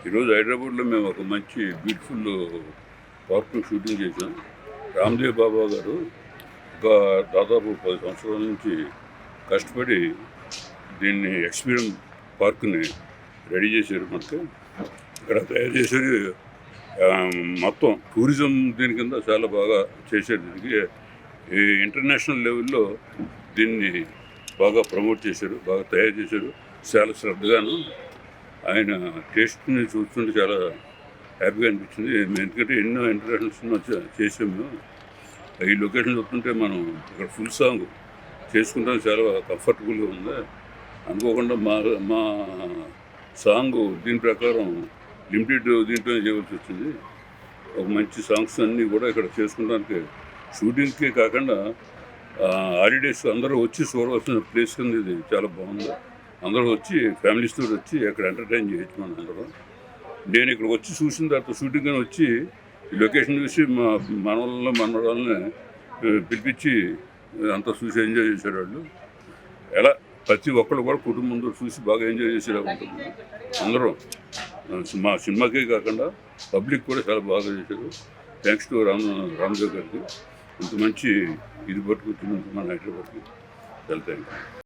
ఈరోజు హైదరాబాద్లో మేము ఒక మంచి బ్యూటిఫుల్ పార్క్ షూటింగ్ చేసాం. రామ్దేవ్ బాబా గారు ఒక దాదాపు 10 సంవత్సరాల నుంచి కష్టపడి దీన్ని ఎక్స్పీరియన్స్ పార్క్ని రెడీ చేశారు. మనకి ఇక్కడ తయారు చేసేది మొత్తం టూరిజం దీని కింద చాలా బాగా చేశారు. దీనికి ఈ ఇంటర్నేషనల్ లెవెల్లో దీన్ని బాగా ప్రమోట్ చేశారు, బాగా తయారు చేశారు. చాలా శ్రద్ధగాను ఆయన టేస్ట్ని చూస్తుంటే చాలా హ్యాపీగా అనిపించింది. ఎందుకంటే ఎన్నో ఇంటర్నేషనల్ సినిమా చేసాము మేము. ఈ లొకేషన్ చూస్తుంటే మనం ఇక్కడ ఫుల్ సాంగ్ చేసుకుంటాం, చాలా కంఫర్టబుల్గా ఉంది. అనుకోకుండా మా సాంగ్ దీని ప్రకారం లిమిటెడ్ దీంట్లోనే చేయవలసి వచ్చింది. ఒక మంచి సాంగ్స్ అన్నీ కూడా ఇక్కడ చేసుకోవడానికి షూటింగ్కే కాకుండా హాలిడేస్ అందరూ వచ్చి చూడవలసిన ప్లేస్ కింద ఇది చాలా బాగుంది. అందరూ వచ్చి ఫ్యామిలీస్తో వచ్చి అక్కడ ఎంటర్టైన్ చేయొచ్చు మనం అందరం. నేను ఇక్కడ వచ్చి చూసిన తర్వాత షూటింగ్ అని వచ్చి ఈ లొకేషన్ చూసి మా మనవరాలని పిలిపించి అంతా చూసి ఎంజాయ్ చేశారు వాళ్ళు. ఎలా ప్రతి ఒక్కళ్ళు కూడా కుటుంబంతో చూసి బాగా ఎంజాయ్ చేసేలా ఉంటుంది. అందరూ మా సినిమాకే కాకుండా పబ్లిక్ కూడా చాలా బాగా చేశారు. థ్యాంక్స్ టు రామ్దేవ్ గారికి ఇంత మంచి ఇది పట్టుకొచ్చినందుకు మన హైదరాబాద్కి చాలా థ్యాంక్ యూ.